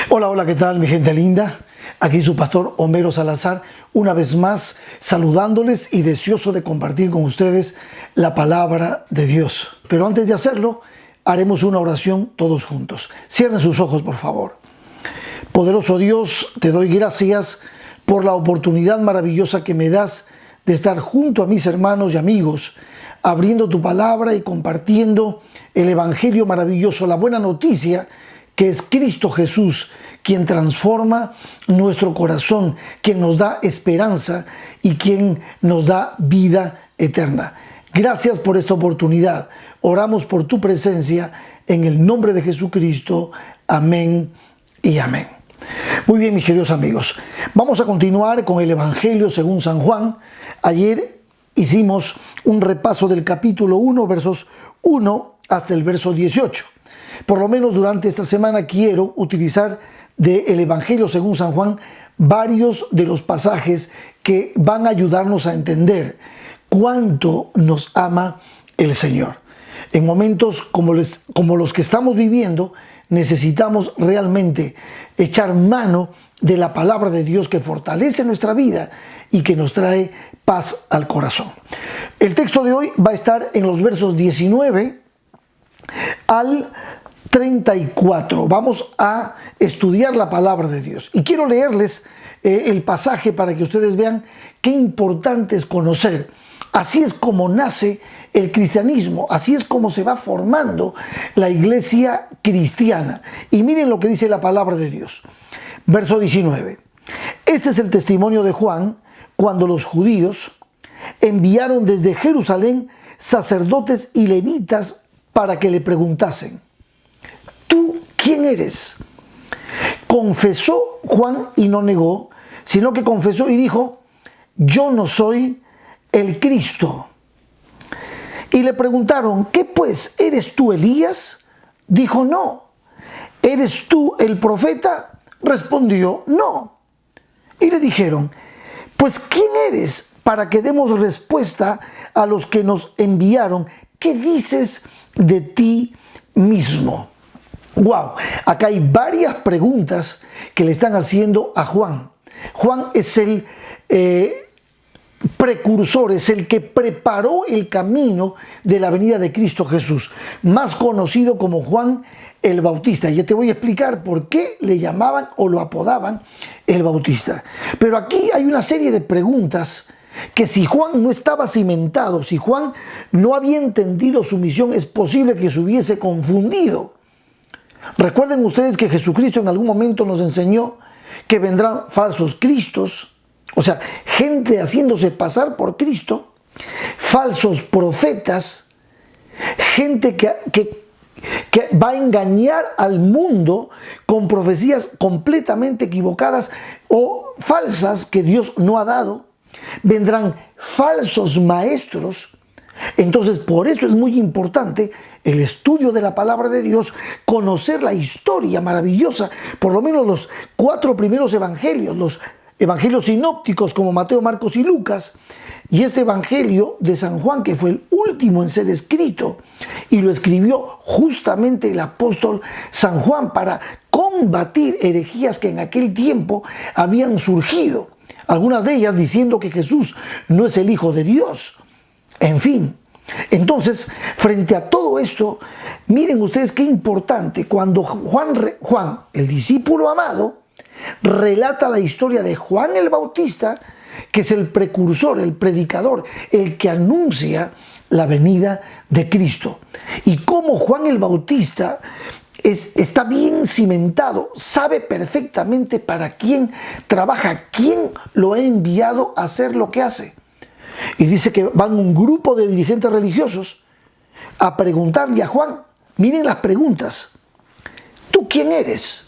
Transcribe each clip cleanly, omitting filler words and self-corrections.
Hola, hola, ¿qué tal mi gente linda? Aquí su pastor Homero Salazar, una vez más saludándoles y deseoso de compartir con ustedes la palabra de Dios. Pero antes de hacerlo, haremos una oración todos juntos. Cierren sus ojos, por favor. Poderoso Dios, te doy gracias por la oportunidad maravillosa que me das de estar junto a mis hermanos y amigos, abriendo tu palabra y compartiendo el evangelio maravilloso, la buena noticia que es Cristo Jesús, quien transforma nuestro corazón, quien nos da esperanza y quien nos da vida eterna. Gracias por esta oportunidad. Oramos por tu presencia en el nombre de Jesucristo. Amén y amén. Muy bien, mis queridos amigos. Vamos a continuar con el Evangelio según San Juan. Ayer hicimos un repaso del capítulo 1, versos 1 hasta el verso 18. Por lo menos durante esta semana quiero utilizar del Evangelio según San Juan varios de los pasajes que van a ayudarnos a entender cuánto nos ama el Señor. En momentos como los que estamos viviendo, necesitamos realmente echar mano de la palabra de Dios que fortalece nuestra vida y que nos trae paz al corazón. El texto de hoy va a estar en los versos 19 al 34. Vamos a estudiar la palabra de Dios. Y quiero leerles el pasaje para que ustedes vean qué importante es conocer. Así es como nace el cristianismo, así es como se va formando la iglesia cristiana. Y miren lo que dice la palabra de Dios. Verso 19. Este es el testimonio de Juan cuando los judíos enviaron desde Jerusalén sacerdotes y levitas para que le preguntasen: ¿tú quién eres? Confesó Juan y no negó, sino que confesó y dijo: yo no soy el Cristo. Y le preguntaron: ¿qué pues? ¿Eres tú Elías? Dijo: no. ¿Eres tú el profeta? Respondió: no. Y le dijeron: pues ¿quién eres para que demos respuesta a los que nos enviaron? ¿Qué dices de ti mismo? Wow, acá hay varias preguntas que le están haciendo a Juan. Juan es el precursor, es el que preparó el camino de la venida de Cristo Jesús, más conocido como Juan el Bautista. Ya te voy a explicar por qué le llamaban o lo apodaban el Bautista. Pero aquí hay una serie de preguntas que si Juan no estaba cimentado, si Juan no había entendido su misión, es posible que se hubiese confundido. Recuerden ustedes que Jesucristo en algún momento nos enseñó que vendrán falsos cristos, o sea, gente haciéndose pasar por Cristo, falsos profetas, gente que va a engañar al mundo con profecías completamente equivocadas o falsas que Dios no ha dado. Vendrán falsos maestros. Entonces, por eso es muy importante el estudio de la palabra de Dios, conocer la historia maravillosa, por lo menos los 4 primeros evangelios, los evangelios sinópticos como Mateo, Marcos y Lucas, y este evangelio de San Juan, que fue el último en ser escrito, y lo escribió justamente el apóstol San Juan para combatir herejías que en aquel tiempo habían surgido, algunas de ellas diciendo que Jesús no es el Hijo de Dios. En fin, entonces, frente a todo esto, miren ustedes qué importante cuando Juan, el discípulo amado, relata la historia de Juan el Bautista, que es el precursor, el predicador, el que anuncia la venida de Cristo. Y cómo Juan el Bautista está bien cimentado, sabe perfectamente para quién trabaja, quién lo ha enviado a hacer lo que hace. Y dice que van un grupo de dirigentes religiosos a preguntarle a Juan, miren las preguntas: ¿tú quién eres?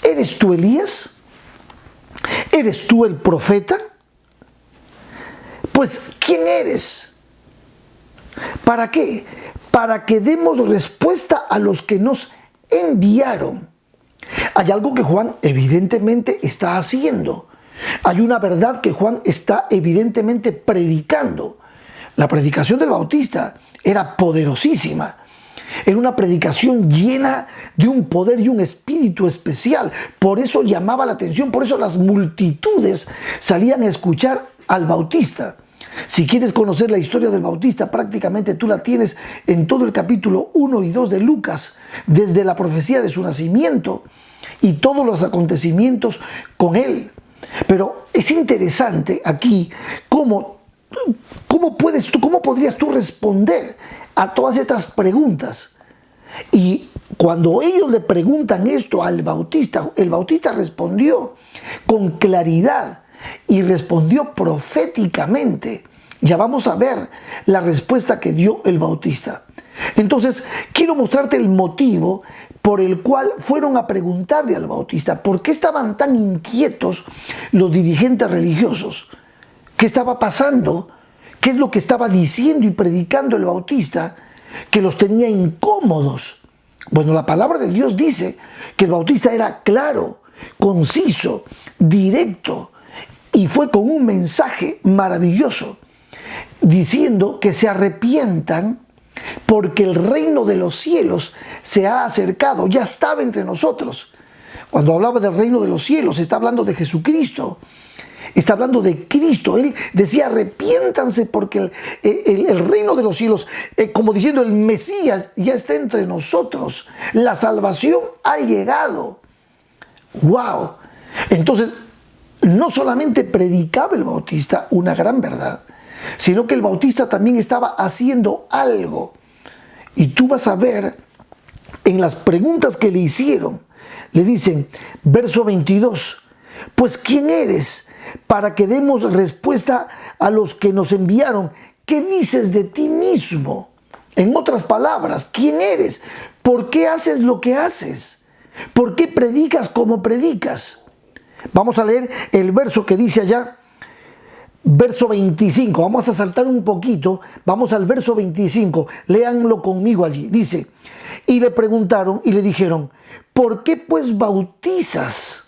¿Eres tú Elías? ¿Eres tú el profeta? Pues, ¿quién eres? ¿Para qué? Para que demos respuesta a los que nos enviaron. Hay algo que Juan evidentemente está haciendo. Hay una verdad que Juan está evidentemente predicando. La predicación del Bautista era poderosísima. Era una predicación llena de un poder y un espíritu especial. Por eso llamaba la atención, por eso las multitudes salían a escuchar al Bautista. Si quieres conocer la historia del Bautista, prácticamente tú la tienes en todo el capítulo 1 y 2 de Lucas, desde la profecía de su nacimiento y todos los acontecimientos con él. Pero es interesante aquí cómo podrías tú responder a todas estas preguntas. Y cuando ellos le preguntan esto al Bautista, el Bautista respondió con claridad y respondió proféticamente. Ya vamos a ver la respuesta que dio el Bautista. Entonces, quiero mostrarte el motivo por el cual fueron a preguntarle al Bautista por qué estaban tan inquietos los dirigentes religiosos. ¿Qué estaba pasando? ¿Qué es lo que estaba diciendo y predicando el Bautista que los tenía incómodos? Bueno, la palabra de Dios dice que el Bautista era claro, conciso, directo, y fue con un mensaje maravilloso, diciendo que se arrepientan porque el reino de los cielos se ha acercado, ya estaba entre nosotros. Cuando hablaba del reino de los cielos, está hablando de Jesucristo. Está hablando de Cristo. Él decía, arrepiéntanse porque el reino de los cielos, como diciendo, el Mesías ya está entre nosotros. La salvación ha llegado. ¡Wow! Entonces, no solamente predicaba el Bautista una gran verdad, sino que el Bautista también estaba haciendo algo. Y tú vas a ver en las preguntas que le hicieron, le dicen, verso 22, pues ¿quién eres para que demos respuesta a los que nos enviaron? ¿Qué dices de ti mismo? En otras palabras, ¿quién eres? ¿Por qué haces lo que haces? ¿Por qué predicas como predicas? Vamos a leer el verso que dice allá, verso 25. Vamos a saltar un poquito, vamos al verso 25. Léanlo conmigo allí. Dice, y le preguntaron y le dijeron, ¿por qué pues bautizas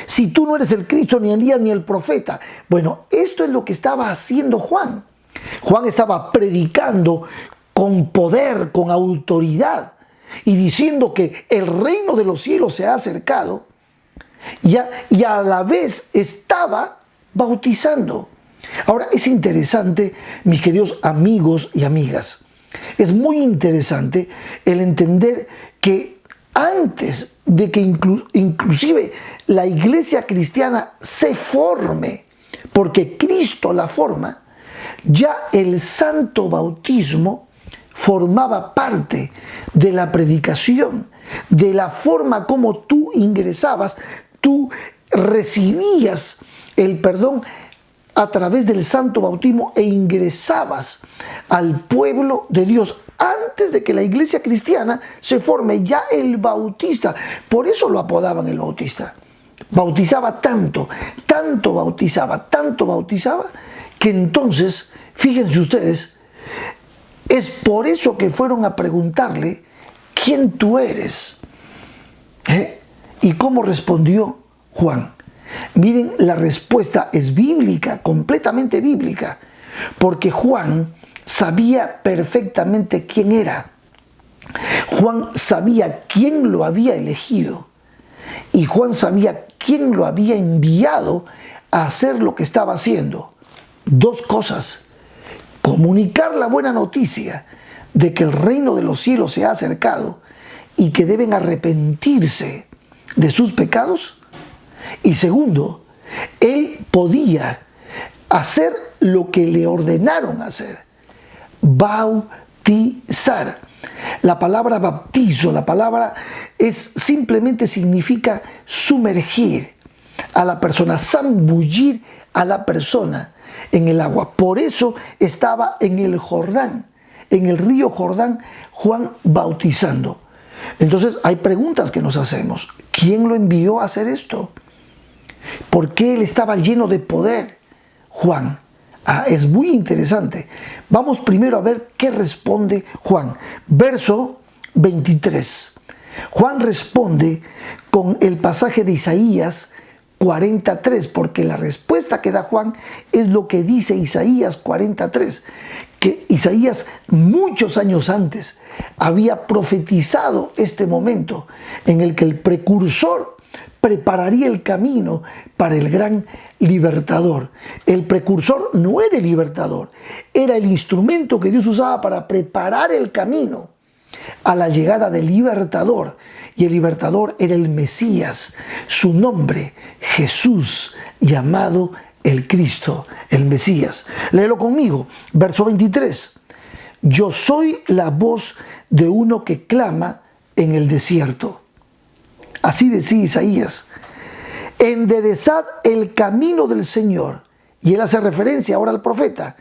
si tú no eres el Cristo, ni Elías, ni el profeta? Bueno, esto es lo que estaba haciendo Juan. Juan estaba predicando con poder, con autoridad, y diciendo que el reino de los cielos se ha acercado, y a la vez estaba bautizando. Ahora, es interesante, mis queridos amigos y amigas, es muy interesante el entender que antes de que inclusive la iglesia cristiana se forme, porque Cristo la forma, ya el santo bautismo formaba parte de la predicación, de la forma como tú ingresabas, tú recibías el perdón a través del santo bautismo e ingresabas al pueblo de Dios. Antes de que la iglesia cristiana se forme, ya el Bautista, por eso lo apodaban el Bautista, bautizaba tanto bautizaba, que entonces, fíjense ustedes, es por eso que fueron a preguntarle, ¿quién tú eres? ¿Y cómo respondió Juan? Miren, la respuesta es bíblica, completamente bíblica, porque Juan sabía perfectamente quién era. Juan sabía quién lo había elegido y Juan sabía quién lo había enviado a hacer lo que estaba haciendo. Dos cosas: comunicar la buena noticia de que el reino de los cielos se ha acercado y que deben arrepentirse de sus pecados. Y segundo, él podía hacer lo que le ordenaron hacer: bautizar. La palabra bautizo, la palabra simplemente significa sumergir a la persona, zambullir a la persona en el agua. Por eso estaba en el Jordán, en el río Jordán, Juan bautizando. Entonces hay preguntas que nos hacemos. ¿Quién lo envió a hacer esto? ¿Por qué él estaba lleno de poder? Juan. Es muy interesante. Vamos primero a ver qué responde Juan. Verso 23. Juan responde con el pasaje de Isaías 43, porque la respuesta que da Juan es lo que dice Isaías 43, que Isaías muchos años antes había profetizado este momento en el que el precursor prepararía el camino para el gran libertador. El precursor no era el libertador, era el instrumento que Dios usaba para preparar el camino a la llegada del libertador. Y el libertador era el Mesías, su nombre, Jesús, llamado el Cristo, el Mesías. Léelo conmigo, verso 23. Yo soy la voz de uno que clama en el desierto. Así decía Isaías. Enderezad el camino del Señor. Y él hace referencia ahora al profeta,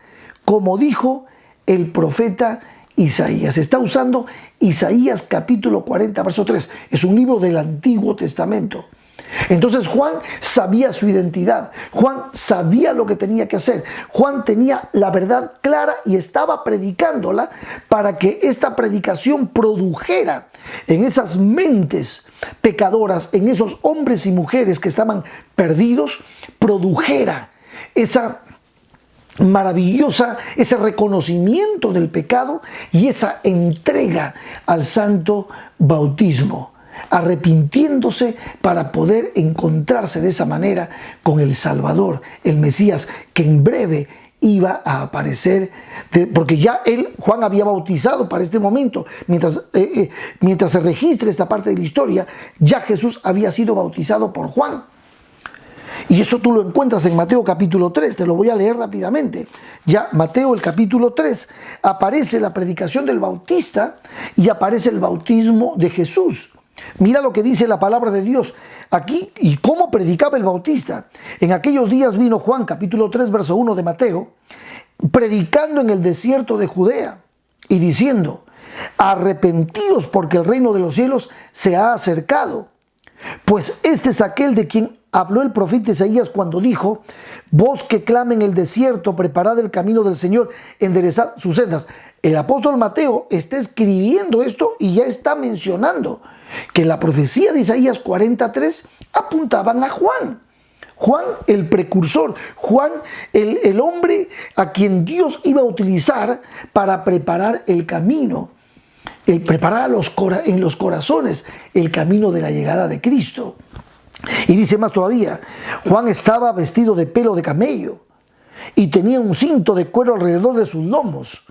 como dijo el profeta Isaías. Está usando Isaías capítulo 40, verso 3. Es un libro del Antiguo Testamento. Entonces Juan sabía su identidad. Juan sabía lo que tenía que hacer. Juan tenía la verdad clara y estaba predicándola para que esta predicación produjera en esas mentes pecadoras, en esos hombres y mujeres que estaban perdidos, produjera esa maravillosa, ese reconocimiento del pecado y esa entrega al santo bautismo, arrepintiéndose para poder encontrarse de esa manera con el Salvador, el Mesías, que en breve iba a aparecer, porque ya Juan había bautizado para este momento. Mientras se registre esta parte de la historia, ya Jesús había sido bautizado por Juan. Y eso tú lo encuentras en Mateo capítulo 3, te lo voy a leer rápidamente. Ya Mateo el capítulo 3, aparece la predicación del Bautista y aparece el bautismo de Jesús. Mira lo que dice la palabra de Dios aquí y cómo predicaba el Bautista. En aquellos días vino Juan, capítulo 3, verso 1 de Mateo, predicando en el desierto de Judea y diciendo: arrepentíos porque el reino de los cielos se ha acercado. Pues este es aquel de quien habló el profeta Isaías cuando dijo: voz que clama en el desierto, preparad el camino del Señor, enderezad sus sendas. El apóstol Mateo está escribiendo esto y ya está mencionando que la profecía de Isaías 43 apuntaban a Juan. Juan el precursor, Juan el hombre a quien Dios iba a utilizar para preparar el camino, el preparar en los corazones el camino de la llegada de Cristo. Y dice más todavía, Juan estaba vestido de pelo de camello y tenía un cinto de cuero alrededor de sus lomos,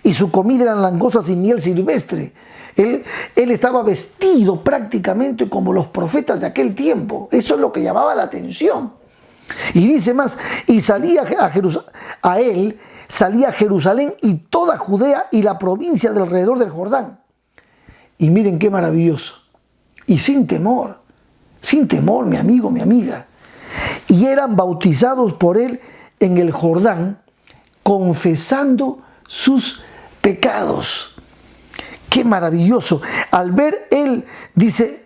y su comida eran langostas y miel silvestre. Él estaba vestido prácticamente como los profetas de aquel tiempo. Eso es lo que llamaba la atención. Y dice más, y salía salía Jerusalén y toda Judea y la provincia de alrededor del Jordán. Y miren qué maravilloso. Y sin temor, mi amigo, mi amiga. Y eran bautizados por él en el Jordán, confesando sus pecados. Qué maravilloso. Al ver él, dice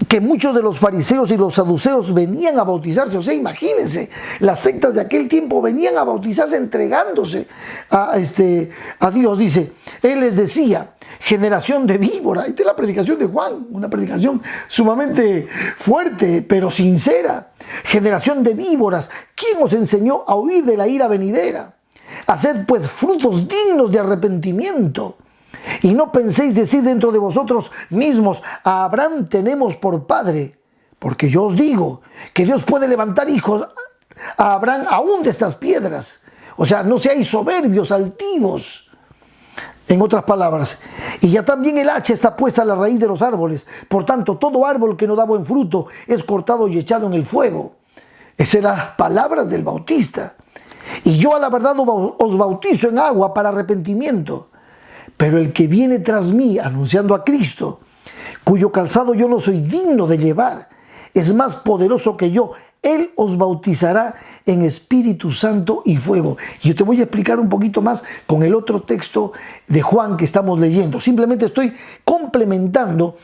que muchos de los fariseos y los saduceos venían a bautizarse. O sea, imagínense, las sectas de aquel tiempo venían a bautizarse entregándose a Dios. Dice, él les decía: generación de víbora. Esta es la predicación de Juan, una predicación sumamente fuerte, pero sincera. Generación de víboras, ¿quién os enseñó a huir de la ira venidera? Haced pues frutos dignos de arrepentimiento. Y no penséis decir dentro de vosotros mismos: a Abraham tenemos por padre. Porque yo os digo que Dios puede levantar hijos a Abraham aún de estas piedras. O sea, no seáis soberbios, altivos. En otras palabras, y ya también el hacha está puesta a la raíz de los árboles. Por tanto, todo árbol que no da buen fruto es cortado y echado en el fuego. Esas eran las palabras del Bautista. Y yo a la verdad os bautizo en agua para arrepentimiento. Pero el que viene tras mí, anunciando a Cristo, cuyo calzado yo no soy digno de llevar, es más poderoso que yo. Él os bautizará en Espíritu Santo y fuego. Y yo te voy a explicar un poquito más con el otro texto de Juan que estamos leyendo. Simplemente estoy complementando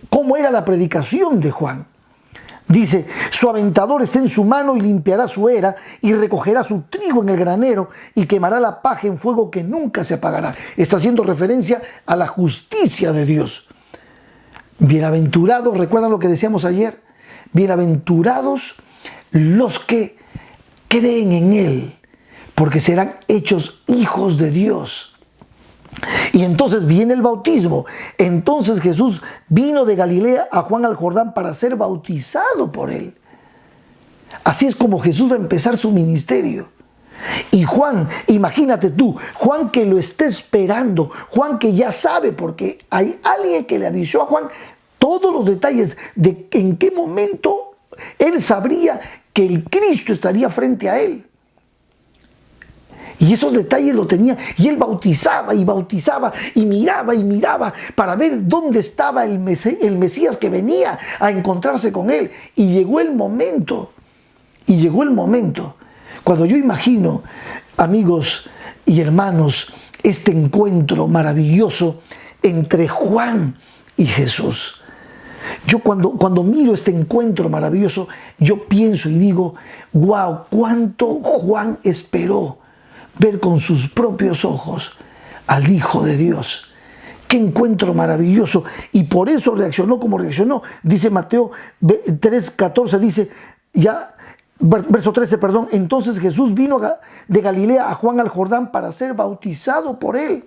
cómo era la predicación de Juan. Dice: su aventador está en su mano y limpiará su era y recogerá su trigo en el granero y quemará la paja en fuego que nunca se apagará. Está haciendo referencia a la justicia de Dios. Bienaventurados, ¿recuerdan lo que decíamos ayer? Bienaventurados los que creen en Él, porque serán hechos hijos de Dios. Y entonces viene el bautismo. Entonces Jesús vino de Galilea a Juan al Jordán para ser bautizado por él. Así es como Jesús va a empezar su ministerio. Y Juan, imagínate tú, Juan que lo está esperando, Juan que ya sabe, porque hay alguien que le avisó a Juan todos los detalles de en qué momento él sabría que el Cristo estaría frente a él. Y esos detalles lo tenía, y él bautizaba y miraba para ver dónde estaba el Mesías que venía a encontrarse con él. Y llegó el momento, cuando yo imagino, amigos y hermanos, este encuentro maravilloso entre Juan y Jesús. Yo cuando miro este encuentro maravilloso, yo pienso y digo, wow, cuánto Juan esperó ver con sus propios ojos al Hijo de Dios. Qué encuentro maravilloso. Y por eso reaccionó como reaccionó. Dice Mateo 3:14, dice, verso 13, perdón. Entonces Jesús vino de Galilea a Juan al Jordán para ser bautizado por él.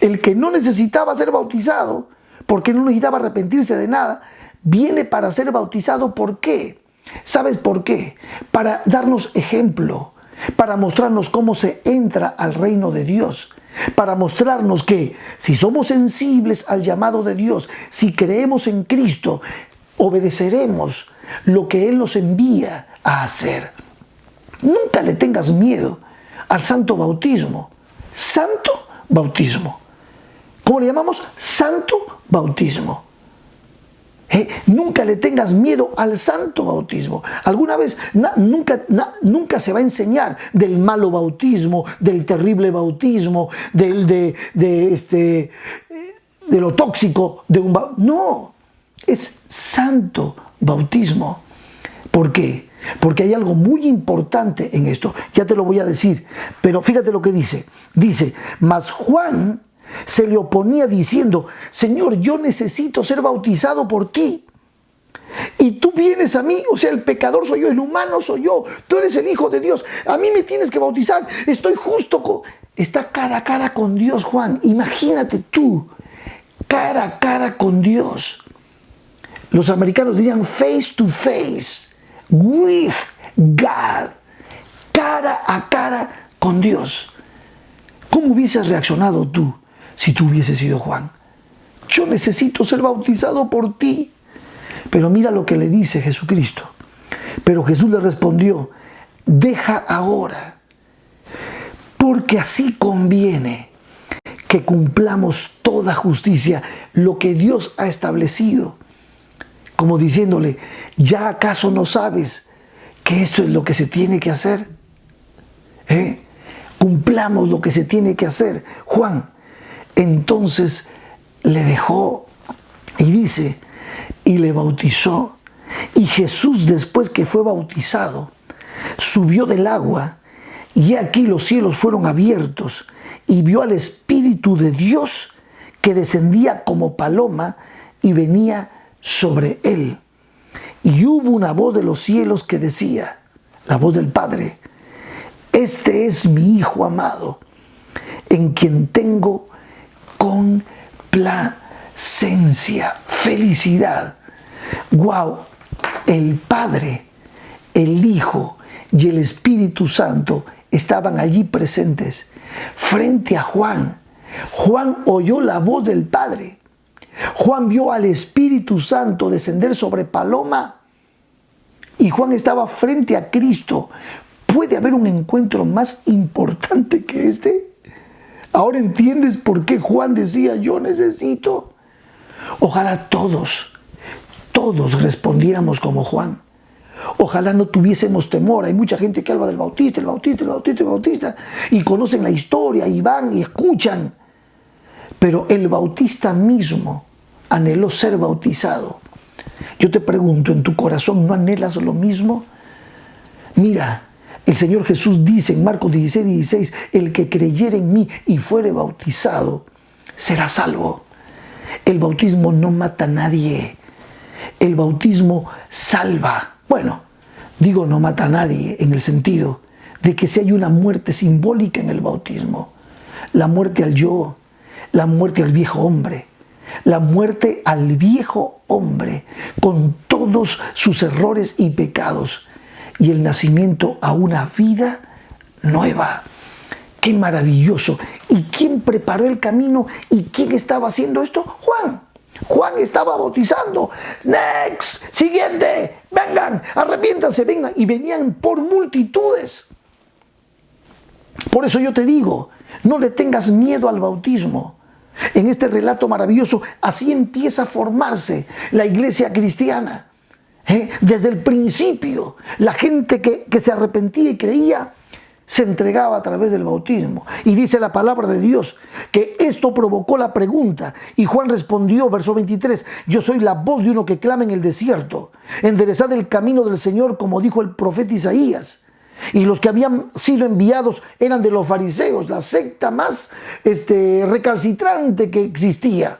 El que no necesitaba ser bautizado, porque no necesitaba arrepentirse de nada, viene para ser bautizado. ¿Por qué? ¿Sabes por qué? Para darnos ejemplo, para mostrarnos cómo se entra al reino de Dios, para mostrarnos que si somos sensibles al llamado de Dios, si creemos en Cristo, obedeceremos lo que Él nos envía a hacer. Nunca le tengas miedo al santo bautismo. Santo bautismo. ¿Cómo le llamamos? Santo bautismo. Nunca le tengas miedo al santo bautismo. Alguna vez, nunca se va a enseñar del malo bautismo, del terrible bautismo, de lo tóxico de un bautismo. No, es santo bautismo. ¿Por qué? Porque hay algo muy importante en esto. Ya te lo voy a decir, pero fíjate lo que dice. Dice, mas Juan se le oponía diciendo, Señor, yo necesito ser bautizado por ti. Y tú vienes a mí, o sea, el pecador soy yo, el humano soy yo, tú eres el Hijo de Dios, a mí me tienes que bautizar, estoy justo, está cara a cara con Dios, Juan. Imagínate tú, cara a cara con Dios. Los americanos dirían face to face, with God, cara a cara con Dios. ¿Cómo hubieses reaccionado tú si tú hubieses sido Juan? Yo necesito ser bautizado por ti. Pero mira lo que le dice Jesucristo. Pero Jesús le respondió, deja ahora, porque así conviene que cumplamos toda justicia, lo que Dios ha establecido. Como diciéndole, ¿ya acaso no sabes que esto es lo que se tiene que hacer? Cumplamos lo que se tiene que hacer, Juan. Entonces le dejó y dice, y le bautizó. Y Jesús, después que fue bautizado, subió del agua, y aquí los cielos fueron abiertos, y vio al Espíritu de Dios que descendía como paloma y venía sobre él. Y hubo una voz de los cielos que decía, la voz del Padre, este es mi Hijo amado, en quien tengo complacencia, felicidad. Wow, el Padre, el Hijo y el Espíritu Santo estaban allí presentes frente a Juan. Juan oyó la voz del Padre. Juan vio al Espíritu Santo descender sobre paloma y Juan estaba frente a Cristo. ¿Puede haber un encuentro más importante que este? Ahora entiendes por qué Juan decía, yo necesito. Ojalá todos respondiéramos como Juan. Ojalá no tuviésemos temor. Hay mucha gente que habla del Bautista, el Bautista, el Bautista, el Bautista, y conocen la historia y van y escuchan. Pero el Bautista mismo anheló ser bautizado. Yo te pregunto, ¿en tu corazón no anhelas lo mismo? Mira, el Señor Jesús dice en Marcos 16:16, el que creyere en mí y fuere bautizado, será salvo. El bautismo no mata a nadie. El bautismo salva. Bueno, digo no mata a nadie en el sentido de que si hay una muerte simbólica en el bautismo, la muerte al yo, la muerte al viejo hombre. La muerte al viejo hombre con todos sus errores y pecados y el nacimiento a una vida nueva. ¡Qué maravilloso! ¿Y quién preparó el camino? ¿Y quién estaba haciendo esto? Juan. Juan estaba bautizando. Next, siguiente, vengan, arrepiéntanse, vengan. Y venían por multitudes. Por eso yo te digo, no le tengas miedo al bautismo. En este relato maravilloso, así empieza a formarse la iglesia cristiana. Desde el principio, la gente que se arrepentía y creía, se entregaba a través del bautismo. Y dice la palabra de Dios que esto provocó la pregunta. Y Juan respondió, verso 23, yo soy la voz de uno que clama en el desierto. Enderezad el camino del Señor, como dijo el profeta Isaías. Y los que habían sido enviados eran de los fariseos, la secta más recalcitrante que existía.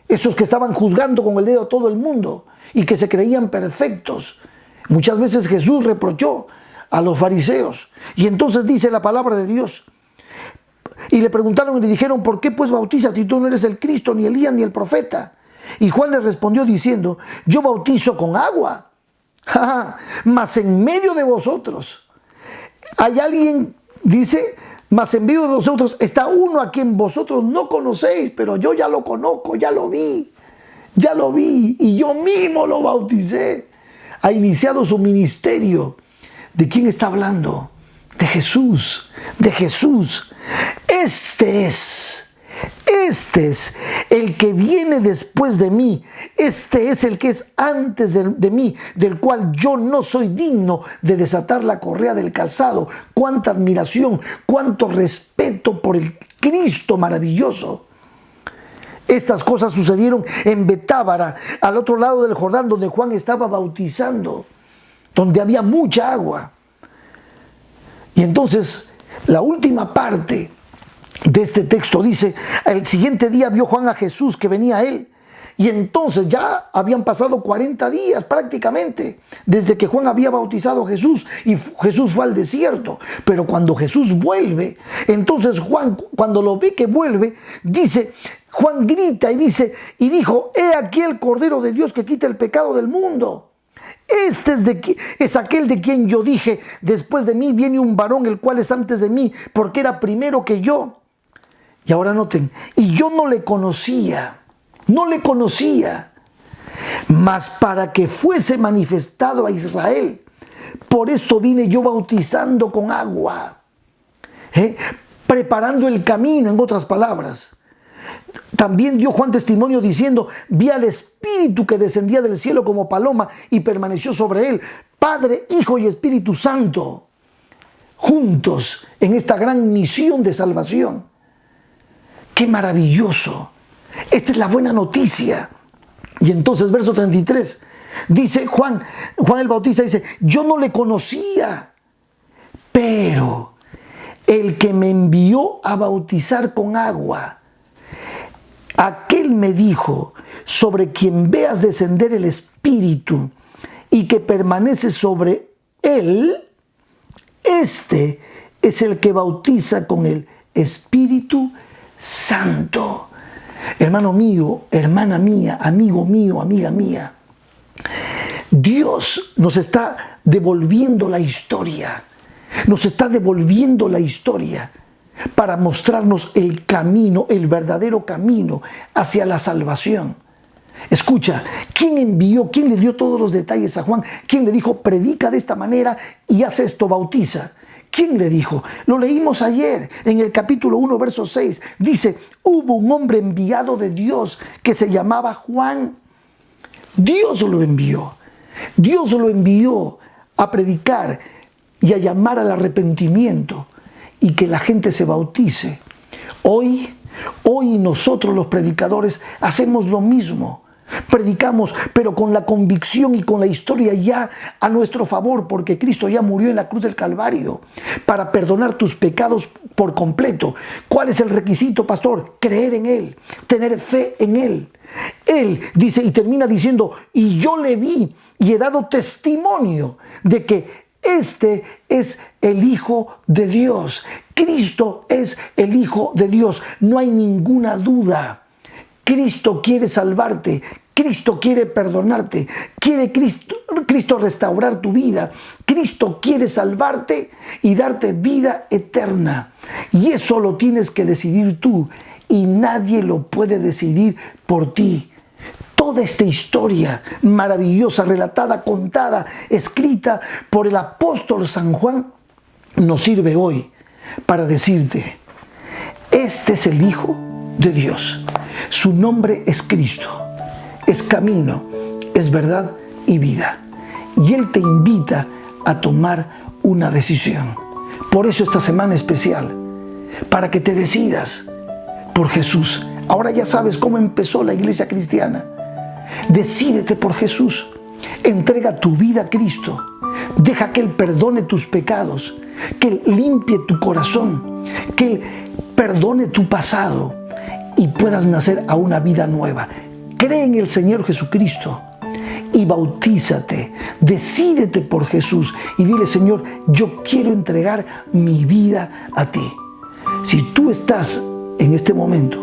Esos que estaban juzgando con el dedo a todo el mundo y que se creían perfectos. Muchas veces Jesús reprochó a los fariseos. Y entonces dice la palabra de Dios. Y le preguntaron y le dijeron, ¿por qué pues bautizas si tú no eres el Cristo, ni Elías, ni el profeta? Y Juan le respondió diciendo, yo bautizo con agua. Mas en medio de vosotros hay alguien, dice, mas en medio de vosotros está uno a quien vosotros no conocéis, pero yo ya lo conozco, ya lo vi y yo mismo lo bauticé. Ha iniciado su ministerio. ¿De quién está hablando? De Jesús, de Jesús. Este es el que viene después de mí. Este es el que es antes de mí, del cual yo no soy digno de desatar la correa del calzado. Cuánta admiración, cuánto respeto por el Cristo maravilloso. Estas cosas sucedieron en Betábara, al otro lado del Jordán, donde Juan estaba bautizando, donde había mucha agua. Y entonces, la última parte de este texto dice, el siguiente día vio Juan a Jesús que venía a él. Y entonces ya habían pasado 40 días prácticamente desde que Juan había bautizado a Jesús y Jesús fue al desierto. Pero cuando Jesús vuelve, entonces Juan, cuando lo ve que vuelve, dice, Juan grita y dice, y dijo, he aquí el Cordero de Dios que quita el pecado del mundo. Este es aquel de quien yo dije, después de mí viene un varón, el cual es antes de mí, porque era primero que yo. Y ahora noten, y yo no le conocía, mas para que fuese manifestado a Israel. Por esto vine yo bautizando con agua, preparando el camino, en otras palabras. También dio Juan testimonio diciendo, vi al Espíritu que descendía del cielo como paloma y permaneció sobre él. Padre, Hijo y Espíritu Santo, juntos en esta gran misión de salvación. ¡Qué maravilloso! Esta es la buena noticia. Y entonces, verso 33, dice Juan el Bautista, dice, yo no le conocía, pero el que me envió a bautizar con agua, aquel me dijo, sobre quien veas descender el Espíritu y que permanece sobre él, este es el que bautiza con el Espíritu Santo. Hermano mío, hermana mía, amigo mío, amiga mía, Dios nos está devolviendo la historia, para mostrarnos el camino, el verdadero camino hacia la salvación. Escucha, ¿quién envió, quién le dio todos los detalles a Juan? ¿Quién le dijo, predica de esta manera y haz esto, bautiza? ¿Quién le dijo? Lo leímos ayer en el capítulo 1, verso 6. Dice, hubo un hombre enviado de Dios que se llamaba Juan. Dios lo envió. Dios lo envió a predicar y a llamar al arrepentimiento y que la gente se bautice. Hoy nosotros los predicadores hacemos lo mismo. Predicamos, pero con la convicción y con la historia ya a nuestro favor, porque Cristo ya murió en la cruz del Calvario para perdonar tus pecados por completo. ¿Cuál es el requisito, pastor? Creer en Él, tener fe en Él. Él dice y termina diciendo, y yo le vi y he dado testimonio de que Este es el Hijo de Dios. Cristo es el Hijo de Dios. No hay ninguna duda. Cristo quiere salvarte. Cristo quiere perdonarte. Quiere Cristo restaurar tu vida. Cristo quiere salvarte y darte vida eterna. Y eso lo tienes que decidir tú. Y nadie lo puede decidir por ti. Toda esta historia maravillosa, relatada, contada, escrita por el apóstol San Juan, nos sirve hoy para decirte, este es el Hijo de Dios. Su nombre es Cristo. Es camino, es verdad y vida. Y Él te invita a tomar una decisión. Por eso esta semana especial, para que te decidas por Jesús. Ahora ya sabes cómo empezó la iglesia cristiana. Decídete por Jesús. Entrega tu vida a Cristo. Deja que Él perdone tus pecados, que Él limpie tu corazón, que Él perdone tu pasado y puedas nacer a una vida nueva. Cree en el Señor Jesucristo y bautízate. Decídete por Jesús y dile, Señor, yo quiero entregar mi vida a ti. Si tú estás en este momento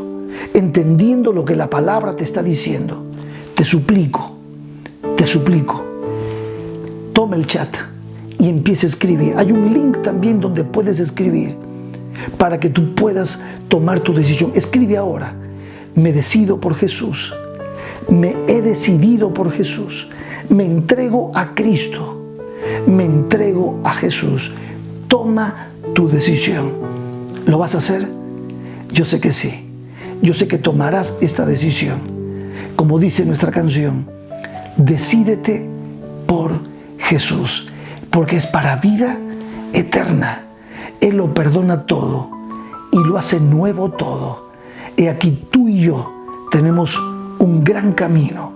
entendiendo lo que la palabra te está diciendo, te suplico, toma el chat y empieza a escribir. Hay un link también donde puedes escribir para que tú puedas tomar tu decisión. Escribe ahora, me decido por Jesús, me he decidido por Jesús, me entrego a Cristo, me entrego a Jesús. Toma tu decisión. ¿Lo vas a hacer? Yo sé que sí. Yo sé que tomarás esta decisión. Como dice nuestra canción, decídete por Jesús, porque es para vida eterna. Él lo perdona todo y lo hace nuevo todo. He aquí tú y yo tenemos un gran camino,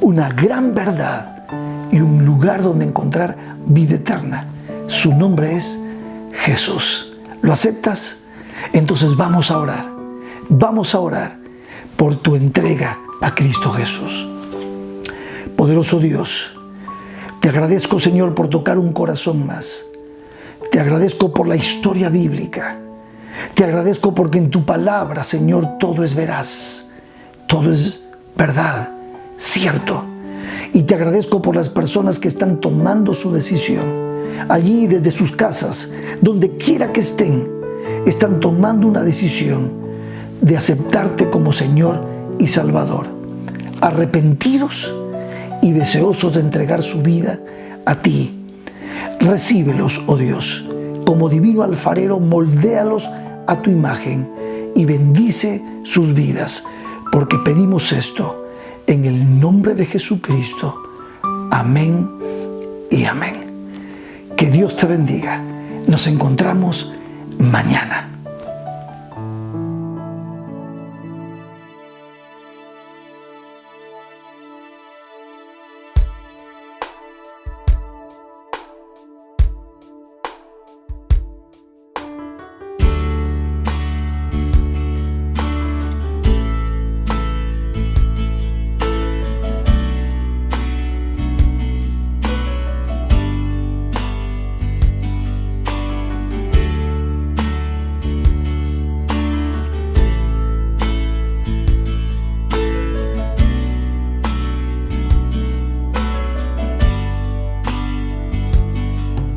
una gran verdad y un lugar donde encontrar vida eterna. Su nombre es Jesús. ¿Lo aceptas? Entonces vamos a orar. Vamos a orar por tu entrega a Cristo Jesús. Poderoso Dios, te agradezco, Señor, por tocar un corazón más. Te agradezco por la historia bíblica. Te agradezco porque en tu palabra, Señor, todo es veraz, todo es verdad, cierto. Y te agradezco por las personas que están tomando su decisión. Allí desde sus casas, donde quiera que estén, están tomando una decisión de aceptarte como Señor y Salvador, arrepentidos y deseosos de entregar su vida a ti. Recíbelos, oh Dios, como divino alfarero, moldéalos a tu imagen y bendice sus vidas, porque pedimos esto en el nombre de Jesucristo. Amén y amén. Que Dios te bendiga. Nos encontramos mañana.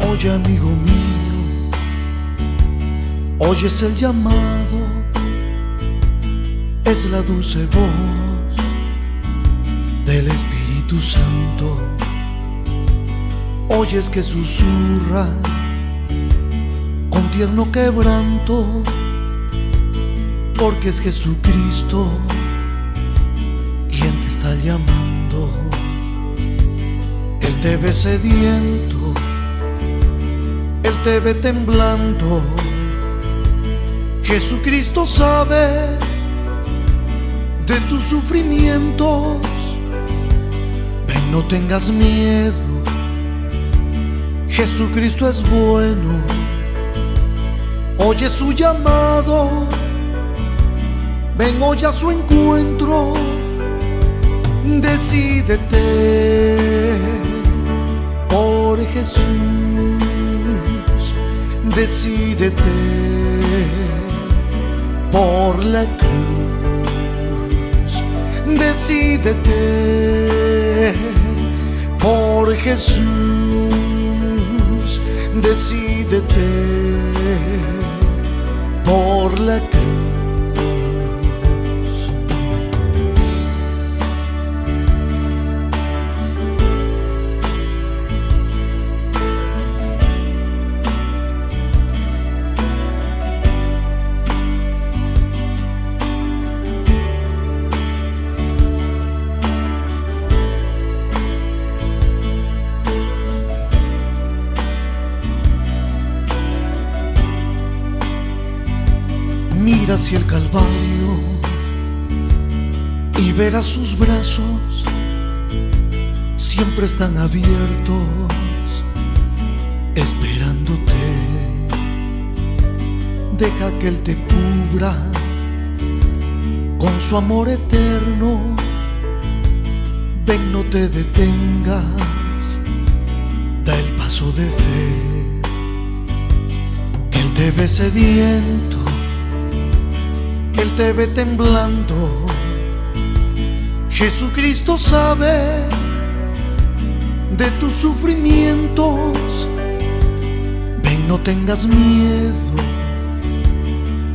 Oye, amigo mío, oyes el llamado, es la dulce voz del Espíritu Santo. Oyes que susurra con tierno quebranto, porque es Jesucristo quien te está llamando. Él te ve sediento, Él te ve temblando. Jesucristo sabe de tus sufrimientos. Ven, no tengas miedo, Jesucristo es bueno. Oye su llamado, ven hoy a su encuentro. Decídete por por Jesús, decídete por la cruz, decídete por Jesús, decídete por la cruz. Mira hacia el Calvario y verás sus brazos, siempre están abiertos, esperándote. Deja que Él te cubra con su amor eterno. Ven, no te detengas, da el paso de fe. Él te ve sediento, Él te ve temblando. Jesucristo sabe de tus sufrimientos. Ven, no tengas miedo,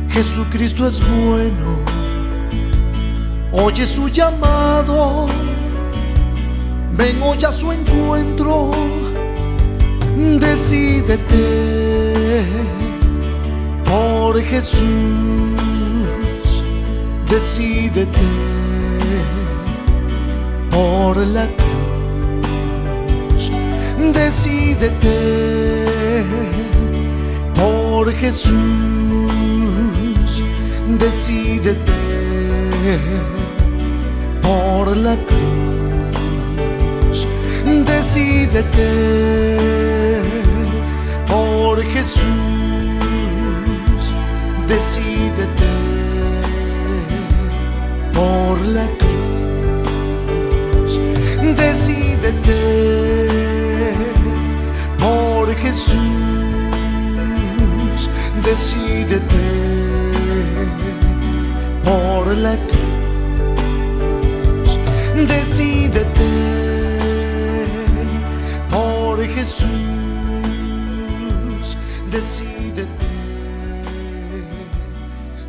Jesucristo es bueno. Oye su llamado, ven hoy a su encuentro. Decídete por Jesús, decídete por la cruz, decídete por Jesús, decídete por la cruz, decídete por Jesús, decídete por la cruz, decídete por Jesús, decídete por la cruz, decídete por Jesús, decídete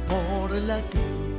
por la cruz.